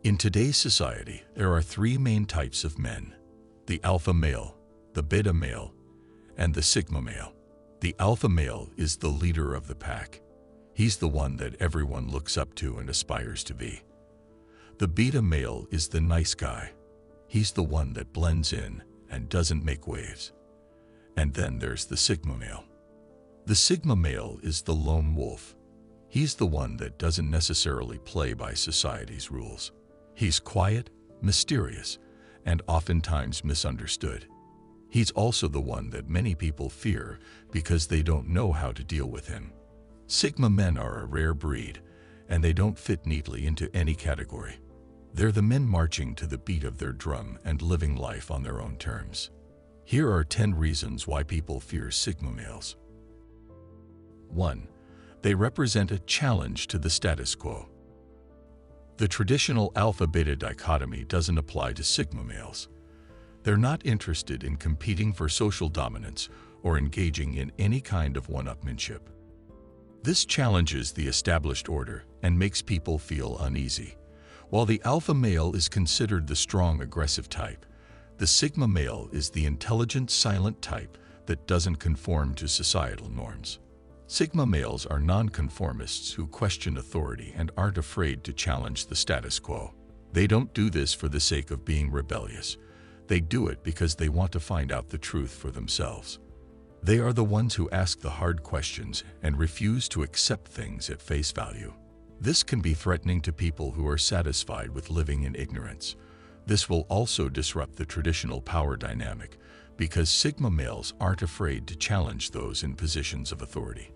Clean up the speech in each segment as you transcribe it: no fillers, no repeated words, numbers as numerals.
In today's society, there are three main types of men: the alpha male, the beta male, and the sigma male. The alpha male is the leader of the pack. He's the one that everyone looks up to and aspires to be. The beta male is the nice guy. He's the one that blends in and doesn't make waves. And then there's the sigma male. The sigma male is the lone wolf. He's the one that doesn't necessarily play by society's rules. He's quiet, mysterious, and oftentimes misunderstood. He's also the one that many people fear because they don't know how to deal with him. Sigma men are a rare breed, and they don't fit neatly into any category. They're the men marching to the beat of their drum and living life on their own terms. Here are 10 reasons why people fear sigma males. 1. They represent a challenge to the status quo. The traditional alpha-beta dichotomy doesn't apply to sigma males. They're not interested in competing for social dominance or engaging in any kind of one-upmanship. This challenges the established order and makes people feel uneasy. While the alpha male is considered the strong, aggressive type, the sigma male is the intelligent, silent type that doesn't conform to societal norms. Sigma males are nonconformists who question authority and aren't afraid to challenge the status quo. They don't do this for the sake of being rebellious. They do it because they want to find out the truth for themselves. They are the ones who ask the hard questions and refuse to accept things at face value. This can be threatening to people who are satisfied with living in ignorance. This will also disrupt the traditional power dynamic because sigma males aren't afraid to challenge those in positions of authority.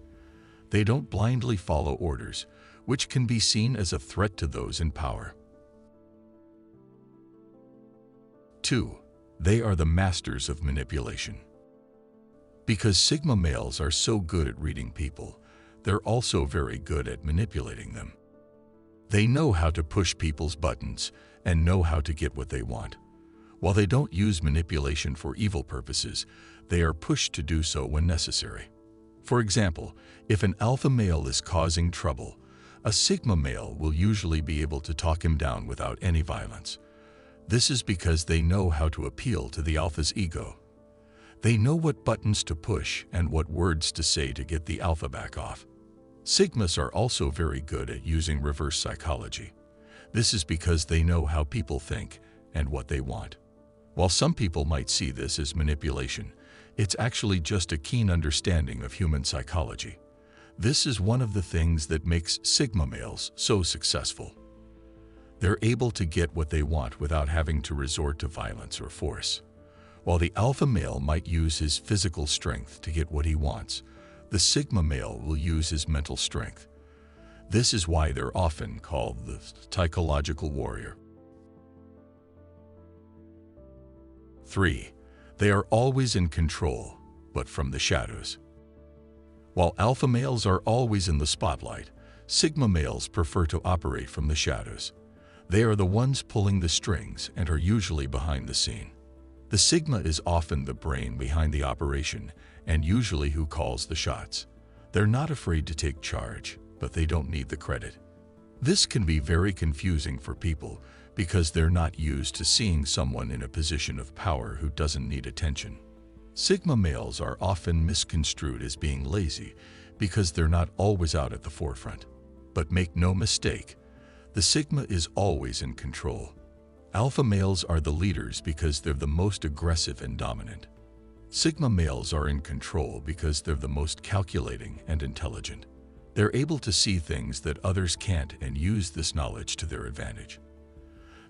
They don't blindly follow orders, which can be seen as a threat to those in power. 2. They are the masters of manipulation. Because sigma males are so good at reading people, they're also very good at manipulating them. They know how to push people's buttons and know how to get what they want. While they don't use manipulation for evil purposes, they are pushed to do so when necessary. For example, if an alpha male is causing trouble, a sigma male will usually be able to talk him down without any violence. This is because they know how to appeal to the alpha's ego. They know what buttons to push and what words to say to get the alpha back off. Sigmas are also very good at using reverse psychology. This is because they know how people think and what they want. While some people might see this as manipulation, it's actually just a keen understanding of human psychology. This is one of the things that makes sigma males so successful. They're able to get what they want without having to resort to violence or force. While the alpha male might use his physical strength to get what he wants, the sigma male will use his mental strength. This is why they're often called the psychological warrior. 3. They are always in control, but from the shadows. While alpha males are always in the spotlight, sigma males prefer to operate from the shadows. They are the ones pulling the strings and are usually behind the scene. The sigma is often the brain behind the operation and usually who calls the shots. They're not afraid to take charge, but they don't need the credit. This can be very confusing for people because they're not used to seeing someone in a position of power who doesn't need attention. Sigma males are often misconstrued as being lazy because they're not always out at the forefront. But make no mistake, the sigma is always in control. Alpha males are the leaders because they're the most aggressive and dominant. Sigma males are in control because they're the most calculating and intelligent. They're able to see things that others can't and use this knowledge to their advantage.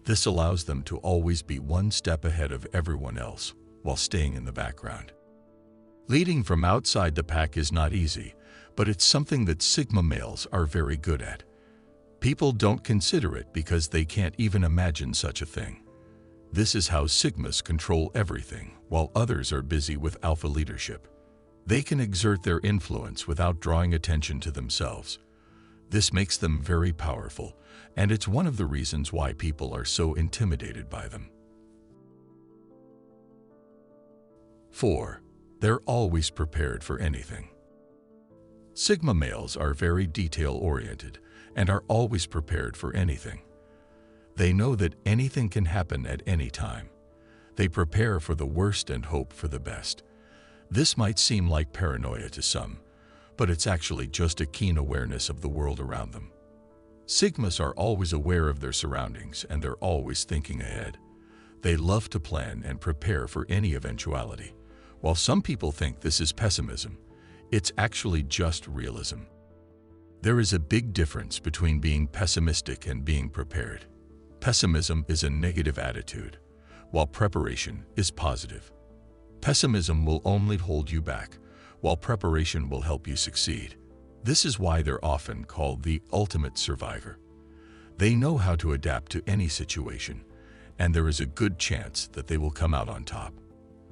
This allows them to always be one step ahead of everyone else while staying in the background. Leading from outside the pack is not easy, but it's something that sigma males are very good at. People don't consider it because they can't even imagine such a thing. This is how sigmas control everything, while others are busy with alpha leadership. They can exert their influence without drawing attention to themselves. This makes them very powerful, and it's one of the reasons why people are so intimidated by them. 4. They're always prepared for anything. Sigma males are very detail-oriented and are always prepared for anything. They know that anything can happen at any time. They prepare for the worst and hope for the best. This might seem like paranoia to some, but it's actually just a keen awareness of the world around them. Sigmas are always aware of their surroundings, and they're always thinking ahead. They love to plan and prepare for any eventuality. While some people think this is pessimism, it's actually just realism. There is a big difference between being pessimistic and being prepared. Pessimism is a negative attitude, while preparation is positive. Pessimism will only hold you back, while preparation will help you succeed. This is why they're often called the ultimate survivor. They know how to adapt to any situation, and there is a good chance that they will come out on top.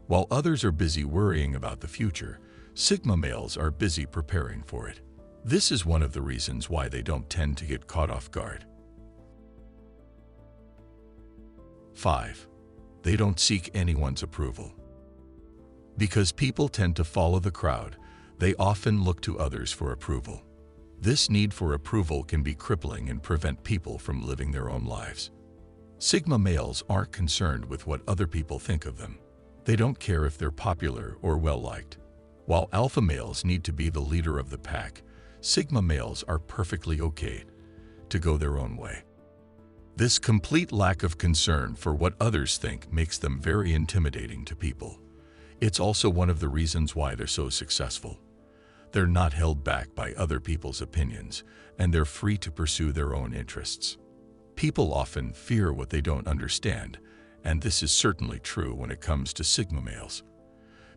While others are busy worrying about the future, Sigma males are busy preparing for it. This is one of the reasons why they don't tend to get caught off guard. 5. They don't seek anyone's approval. Because people tend to follow the crowd, they often look to others for approval. This need for approval can be crippling and prevent people from living their own lives. Sigma males aren't concerned with what other people think of them. They don't care if they're popular or well-liked. While alpha males need to be the leader of the pack, Sigma males are perfectly okay to go their own way. This complete lack of concern for what others think makes them very intimidating to people. It's also one of the reasons why they're so successful. They're not held back by other people's opinions, and they're free to pursue their own interests. People often fear what they don't understand, and this is certainly true when it comes to Sigma males.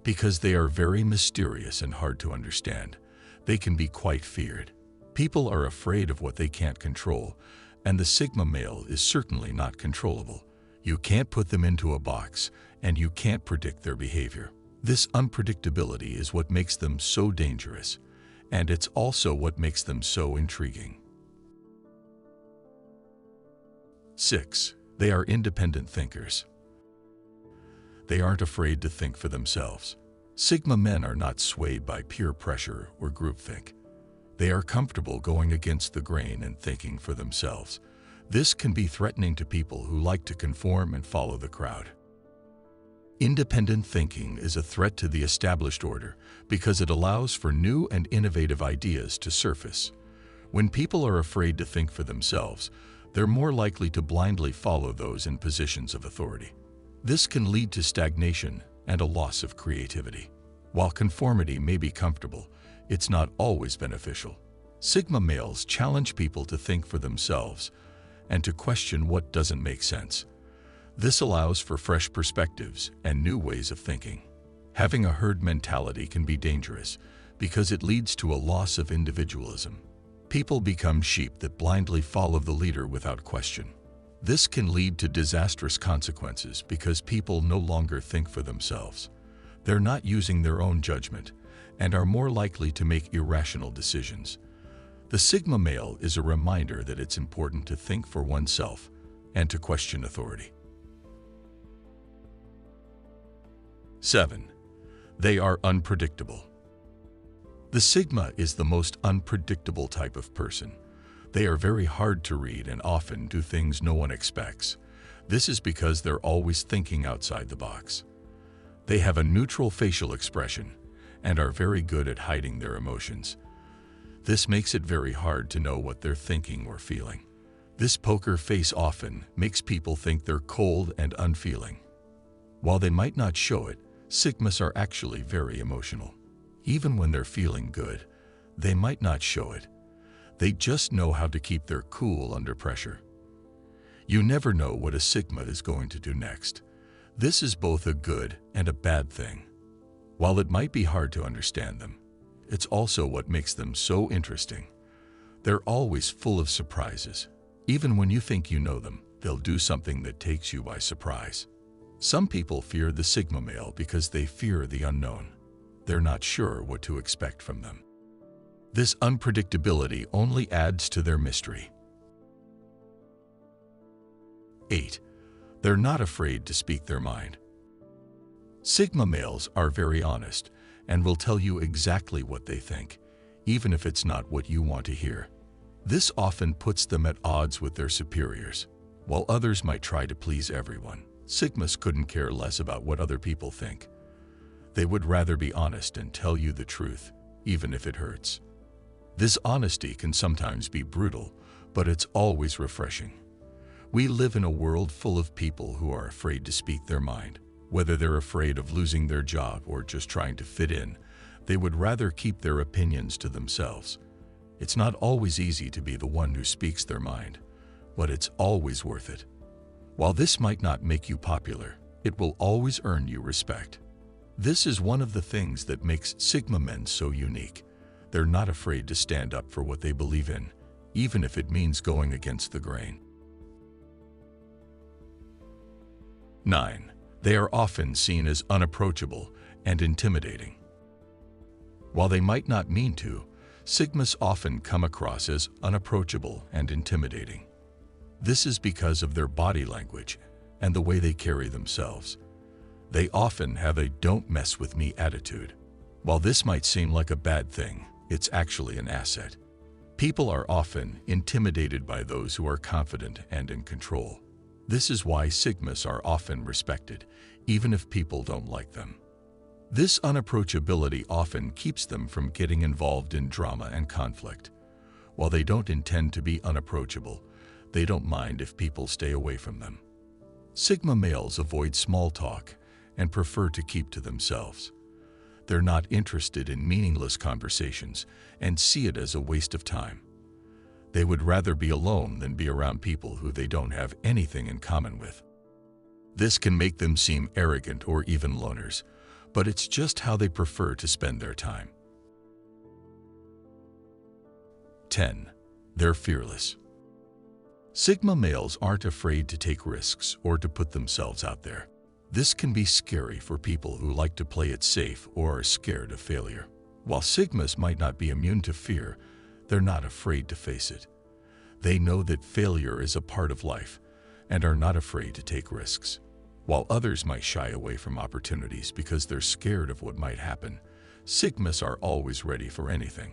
Because they are very mysterious and hard to understand, they can be quite feared. People are afraid of what they can't control, and the Sigma male is certainly not controllable. You can't put them into a box, and you can't predict their behavior. This unpredictability is what makes them so dangerous, and it's also what makes them so intriguing. 6. They are independent thinkers. They aren't afraid to think for themselves. Sigma men are not swayed by peer pressure or groupthink. They are comfortable going against the grain and thinking for themselves. This can be threatening to people who like to conform and follow the crowd. Independent thinking is a threat to the established order because it allows for new and innovative ideas to surface. When people are afraid to think for themselves, they're more likely to blindly follow those in positions of authority. This can lead to stagnation and a loss of creativity. While conformity may be comfortable, it's not always beneficial. Sigma males challenge people to think for themselves and to question what doesn't make sense. This allows for fresh perspectives and new ways of thinking. Having a herd mentality can be dangerous because it leads to a loss of individualism. People become sheep that blindly follow the leader without question. This can lead to disastrous consequences because people no longer think for themselves. They're not using their own judgment and are more likely to make irrational decisions. The Sigma male is a reminder that it's important to think for oneself and to question authority. 7. They are unpredictable. The Sigma is the most unpredictable type of person. They are very hard to read and often do things no one expects. This is because they're always thinking outside the box. They have a neutral facial expression and are very good at hiding their emotions. This makes it very hard to know what they're thinking or feeling. This poker face often makes people think they're cold and unfeeling. While they might not show it, Sigmas are actually very emotional. Even when they're feeling good, they might not show it. They just know how to keep their cool under pressure. You never know what a Sigma is going to do next. This is both a good and a bad thing. While it might be hard to understand them, it's also what makes them so interesting. They're always full of surprises. Even when you think you know them, they'll do something that takes you by surprise. Some people fear the Sigma male because they fear the unknown. They're not sure what to expect from them. This unpredictability only adds to their mystery. 8. They're not afraid to speak their mind. Sigma males are very honest and will tell you exactly what they think, even if it's not what you want to hear. This often puts them at odds with their superiors. While others might try to please everyone, Sigmas couldn't care less about what other people think. They would rather be honest and tell you the truth, even if it hurts. This honesty can sometimes be brutal, but it's always refreshing. We live in a world full of people who are afraid to speak their mind. Whether they're afraid of losing their job or just trying to fit in, they would rather keep their opinions to themselves. It's not always easy to be the one who speaks their mind, but it's always worth it. While this might not make you popular, it will always earn you respect. This is one of the things that makes Sigma men so unique. They're not afraid to stand up for what they believe in, even if it means going against the grain. 9. They are often seen as unapproachable and intimidating. While they might not mean to, Sigmas often come across as unapproachable and intimidating. This is because of their body language and the way they carry themselves. They often have a "don't mess with me" attitude. While this might seem like a bad thing, it's actually an asset. People are often intimidated by those who are confident and in control. This is why Sigmas are often respected, even if people don't like them. This unapproachability often keeps them from getting involved in drama and conflict. While they don't intend to be unapproachable, they don't mind if people stay away from them. Sigma males avoid small talk and prefer to keep to themselves. They're not interested in meaningless conversations and see it as a waste of time. They would rather be alone than be around people who they don't have anything in common with. This can make them seem arrogant or even loners, but it's just how they prefer to spend their time. 10. They're fearless. Sigma males aren't afraid to take risks or to put themselves out there. This can be scary for people who like to play it safe or are scared of failure. While Sigmas might not be immune to fear, they're not afraid to face it. They know that failure is a part of life and are not afraid to take risks. While others might shy away from opportunities because they're scared of what might happen, Sigmas are always ready for anything.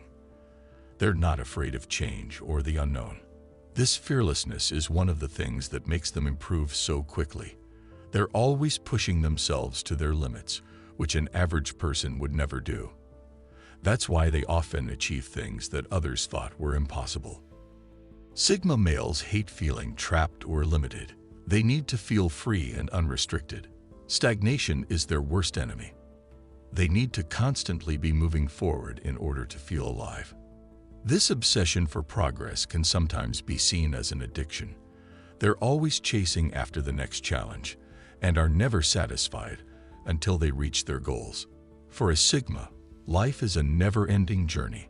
They're not afraid of change or the unknown. This fearlessness is one of the things that makes them improve so quickly. They're always pushing themselves to their limits, which an average person would never do. That's why they often achieve things that others thought were impossible. Sigma males hate feeling trapped or limited. They need to feel free and unrestricted. Stagnation is their worst enemy. They need to constantly be moving forward in order to feel alive. This obsession for progress can sometimes be seen as an addiction. They're always chasing after the next challenge and are never satisfied until they reach their goals. For a Sigma, life is a never-ending journey.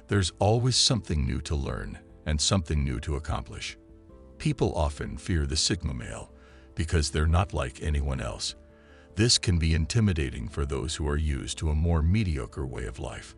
There's always something new to learn and something new to accomplish. People often fear the Sigma male because they're not like anyone else. This can be intimidating for those who are used to a more mediocre way of life.